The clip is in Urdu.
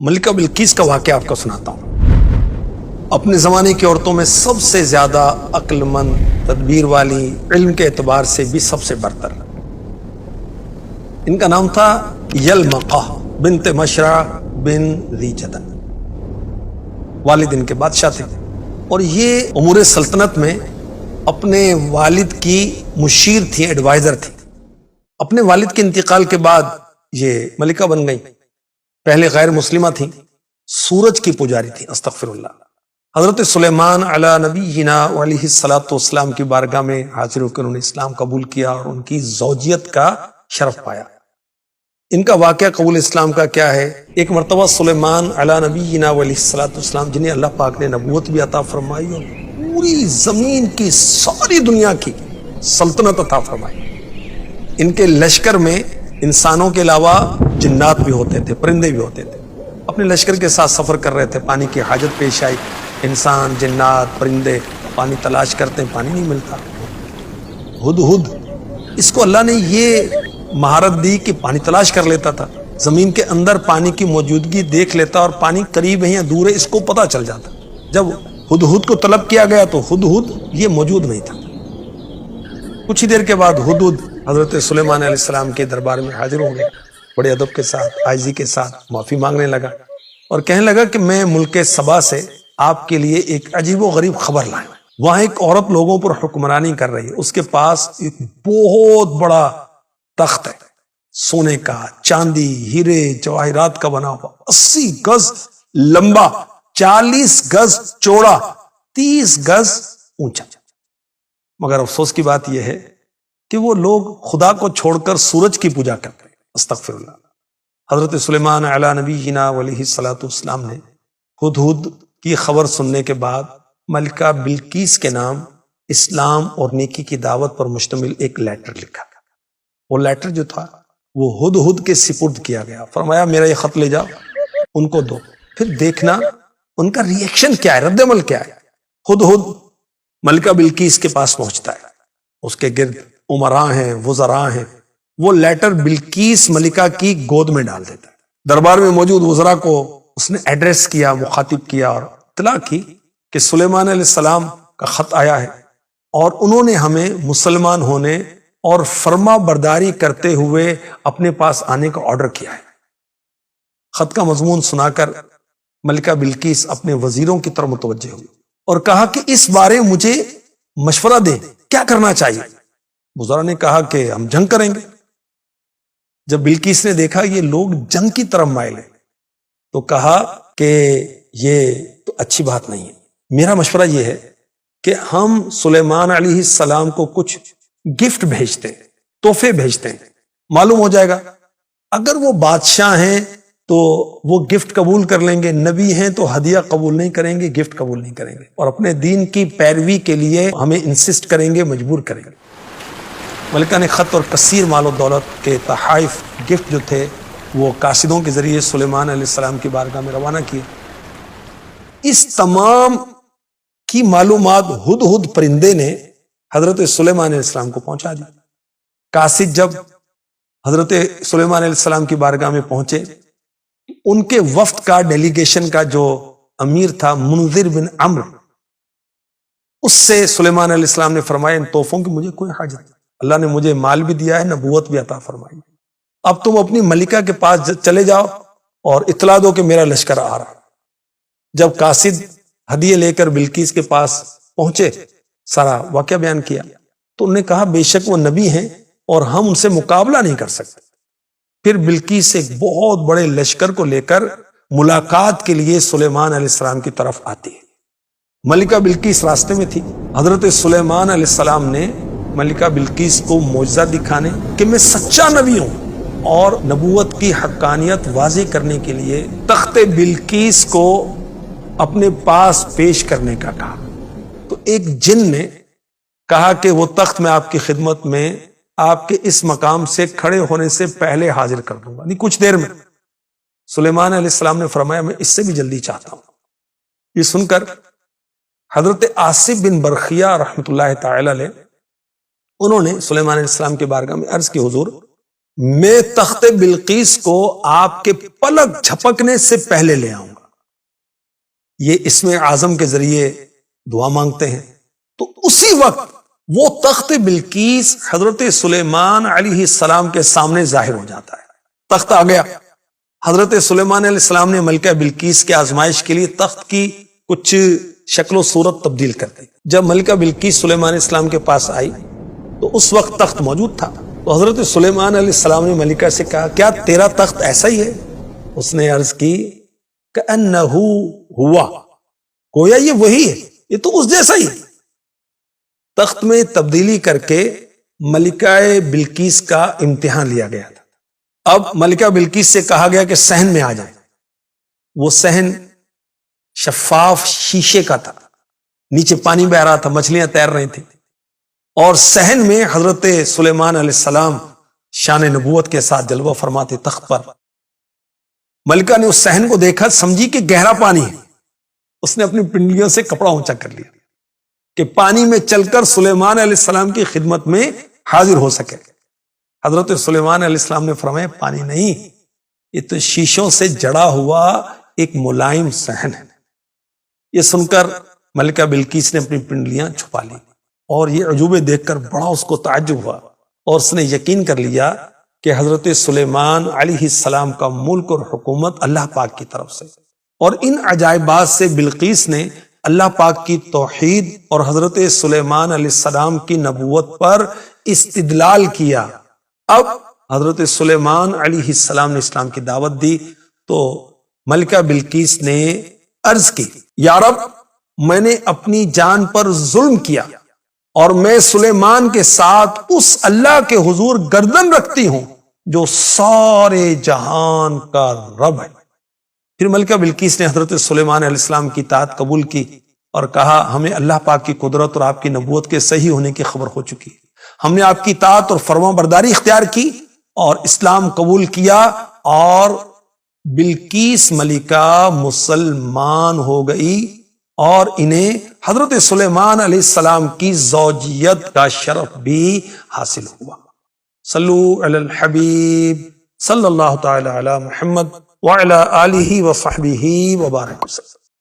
ملکہ بلقیس کا واقعہ آپ کو سناتا ہوں۔ اپنے زمانے کی عورتوں میں سب سے زیادہ عقل مند، تدبیر والی، علم کے اعتبار سے بھی سب سے برتر۔ ان کا نام تھا یلمقہ بنت مشرع بن ذی جدن۔ والد ان کے بادشاہ تھے اور یہ امور سلطنت میں اپنے والد کی مشیر تھی، ایڈوائزر تھی۔ اپنے والد کے انتقال کے بعد یہ ملکہ بن گئی۔ پہلے غیر مسلمہ تھیں، سورج کی پجاری تھیں، استغفر اللہ۔ حضرت سلیمان علی نبینا علیہ الصلوۃ والسلام کی بارگاہ میں حاضر ہو کر انہوں نے اسلام قبول کیا اور ان کی زوجیت کا شرف پایا۔ ان کا واقعہ قبول اسلام کا کیا ہے؟ ایک مرتبہ سلیمان علی نبینا علیہ الصلوۃ والسلام، جنہیں اللہ پاک نے نبوت بھی عطا فرمائی اور پوری زمین کی ساری دنیا کی سلطنت عطا فرمائی، ان کے لشکر میں انسانوں کے علاوہ جنات بھی ہوتے تھے، پرندے بھی ہوتے تھے۔ اپنے لشکر کے ساتھ سفر کر رہے تھے، پانی کی حاجت پیش آئی، انسان، جنات، پرندے پانی تلاش کرتے ہیں، پانی نہیں ملتا۔ ہدہد، اس کو اللہ نے یہ مہارت دی کہ پانی تلاش کر لیتا تھا، زمین کے اندر پانی کی موجودگی دیکھ لیتا اور پانی قریب ہے یا دور ہے اس کو پتہ چل جاتا۔ جب ہدہد کو طلب کیا گیا تو ہدہد یہ موجود نہیں تھا۔ کچھ ہی دیر کے بعد ہدہد حضرت سلیمان علیہ السلام کے دربار میں حاضر ہو گئے، بڑے ادب کے ساتھ، عاجزی کے ساتھ معافی مانگنے لگا اور کہنے لگا کہ میں ملک سبا سے آپ کے لیے ایک عجیب و غریب خبر لایا ہوں۔ وہاں ایک عورت لوگوں پر حکمرانی کر رہی ہے، اس کے پاس ایک بہت بڑا تخت ہے، سونے کا، چاندی، ہیرے جواہرات کا بنا ہوا، 80 گز لمبا، 40 گز چوڑا، 30 گز اونچا۔ مگر افسوس کی بات یہ ہے کہ وہ لوگ خدا کو چھوڑ کر سورج کی پوجا کرتے ہیں، استغفر اللہ۔ حضرت سلیمان علی نبینا علیہ الصلوۃ والسلام نے ہدہد کی خبر سننے کے بعد ملکہ بلقیس کے نام اسلام اور نیکی کی دعوت پر مشتمل ایک لیٹر لکھا۔ وہ لیٹر جو تھا وہ ہدہد کے سپرد کیا گیا، فرمایا میرا یہ خط لے جاؤ، ان کو دو، پھر دیکھنا ان کا ری ایکشن کیا ہے، رد عمل کیا ہے۔ ہدہد ملکہ بلقیس کے پاس پہنچتا ہے، اس کے گرد امراء ہیں، وزراء ہیں۔ وہ لیٹر بلقیس ملکہ کی گود میں ڈال دیتا ہے۔ دربار میں موجود وزراء کو اس نے ایڈریس کیا، مخاطب کیا اور اطلاع کی کہ سلیمان علیہ السلام کا خط آیا ہے اور انہوں نے ہمیں مسلمان ہونے اور فرما برداری کرتے ہوئے اپنے پاس آنے کا آرڈر کیا ہے۔ خط کا مضمون سنا کر ملکہ بلقیس اپنے وزیروں کی طرف متوجہ ہوئی اور کہا کہ اس بارے مجھے مشورہ دیں، کیا کرنا چاہیے؟ وزراء نے کہا کہ ہم جنگ کریں گے۔ جب بلقیس نے دیکھا یہ لوگ جنگ کی طرف مائل ہیں تو کہا کہ یہ تو اچھی بات نہیں ہے، میرا مشورہ یہ ہے کہ ہم سلیمان علیہ السلام کو کچھ گفٹ بھیجتے ہیں، تحفے بھیجتے ہیں، معلوم ہو جائے گا اگر وہ بادشاہ ہیں تو وہ گفٹ قبول کر لیں گے، نبی ہیں تو ہدیہ قبول نہیں کریں گے، گفٹ قبول نہیں کریں گے اور اپنے دین کی پیروی کے لیے ہمیں انسسٹ کریں گے، مجبور کریں گے۔ ملکہ نے خط اور کثیر مال و دولت کے تحائف، گفٹ جو تھے وہ قاصدوں کے ذریعے سلیمان علیہ السلام کی بارگاہ میں روانہ کیے۔ اس تمام کی معلومات ہدہد پرندے نے حضرت سلیمان علیہ السلام کو پہنچا دی۔ قاصد جب حضرت سلیمان علیہ السلام کی بارگاہ میں پہنچے، ان کے وفد کا، ڈیلیگیشن کا جو امیر تھا منذر بن عمرو، اس سے سلیمان علیہ السلام نے فرمایا ان تحفوں کی مجھے کوئی حاجت نہیں، اللہ نے مجھے مال بھی دیا ہے، نبوت بھی عطا فرمائی، اب تم اپنی ملکہ کے پاس چلے جاؤ اور اطلاع دو کہ میرا لشکر آ رہا۔ جب قاصد ہدیے لے کر بلقیس کے پاس پہنچے، سارا واقعہ بیان کیا تو انہوں نے کہا بے شک وہ نبی ہیں اور ہم ان سے مقابلہ نہیں کر سکتے۔ پھر بلقیس سے ایک بہت بڑے لشکر کو لے کر ملاقات کے لیے سلیمان علیہ السلام کی طرف آتی ہے۔ ملکہ بلقیس راستے میں تھی، حضرت سلیمان علیہ السلام نے ملکہ بلقیس کو معجزہ دکھانے کہ میں سچا نبی ہوں اور نبوت کی حقانیت واضح کرنے کے لیے تخت بلقیس کو اپنے پاس پیش کرنے کا کہا۔ تو ایک جن نے کہا کہ وہ تخت میں آپ کی خدمت میں آپ کے اس مقام سے کھڑے ہونے سے پہلے حاضر کر دوں گا، نہیں کچھ دیر میں۔ سلیمان علیہ السلام نے فرمایا میں اس سے بھی جلدی چاہتا ہوں۔ یہ سن کر حضرت آصف بن برخیہ رحمۃ اللہ تعالی علیہ، انہوں نے سلیمان علیہ السلام کے بارگاہ میں عرض کی حضور میں تخت بلقیس کو آپ کے پلک جھپکنے سے پہلے لے آؤں گا. یہ اسم اعظم کے ذریعے دعا مانگتے ہیں. تو اسی وقت وہ تخت بلقیس حضرت سلیمان علیہ السلام کے سامنے ظاہر ہو جاتا ہے. تخت آ گیا. حضرت سلیمان علیہ السلام نے ملکہ بلقیس کے آزمائش کے لیے تخت کی کچھ شکل و صورت تبدیل کر دی. جب ملکہ بلقیس سلیمان علیہ السلام کے پاس آئی تو اس وقت تخت موجود تھا. تو حضرت سلیمان علیہ السلام نے ملکہ سے کہا کیا تیرا تخت ایسا ہی ہے؟ اس نے عرض کی کأنہ ہوا، گویا یہ وہی ہے، یہ تو اس جیسا ہی ہے. تخت میں تبدیلی کر کے ملکہ بلقیس کا امتحان لیا گیا تھا. اب ملکہ بلقیس سے کہا گیا کہ صحن میں آ جائیں. وہ صحن شفاف شیشے کا تھا، نیچے پانی بہ رہا تھا، مچھلیاں تیر رہی تھیں، اور صحن میں حضرت سلیمان علیہ السلام شان نبوت کے ساتھ جلوہ فرماتے تخت پر. ملکہ نے اس صحن کو دیکھا، سمجھی کہ گہرا پانی ہے. اس نے اپنی پنڈلیوں سے کپڑا اونچا کر لیا کہ پانی میں چل کر سلیمان علیہ السلام کی خدمت میں حاضر ہو سکے. حضرت سلیمان علیہ السلام نے فرمایا پانی نہیں، یہ تو شیشوں سے جڑا ہوا ایک ملائم صحن ہے. یہ سن کر ملکہ بلقیس نے اپنی پنڈلیاں چھپا لی، اور یہ عجوبے دیکھ کر بڑا اس کو تعجب ہوا، اور اس نے یقین کر لیا کہ حضرت سلیمان علیہ السلام کا ملک اور حکومت اللہ پاک کی طرف سے. اور ان عجائبات سے بلقیس نے اللہ پاک کی توحید اور حضرت سلیمان علیہ السلام کی نبوت پر استدلال کیا. اب حضرت سلیمان علیہ السلام نے اسلام کی دعوت دی تو ملکہ بلقیس نے عرض کی یا رب، میں نے اپنی جان پر ظلم کیا اور میں سلیمان کے ساتھ اس اللہ کے حضور گردن رکھتی ہوں جو سارے جہان کا رب ہے. پھر ملکہ بلقیس نے حضرت سلیمان علیہ السلام کی اطاعت قبول کی اور کہا ہمیں اللہ پاک کی قدرت اور آپ کی نبوت کے صحیح ہونے کی خبر ہو چکی ہے. ہم نے آپ کی اطاعت اور فرما برداری اختیار کی اور اسلام قبول کیا، اور بلقیس ملکہ مسلمان ہو گئی اور انہیں حضرت سلیمان علیہ السلام کی زوجیت کا شرف بھی حاصل ہوا. صلو علی الحبیب صلی اللہ تعالی علی محمد وعلی آلہ وصحبہ وبارک وسلم.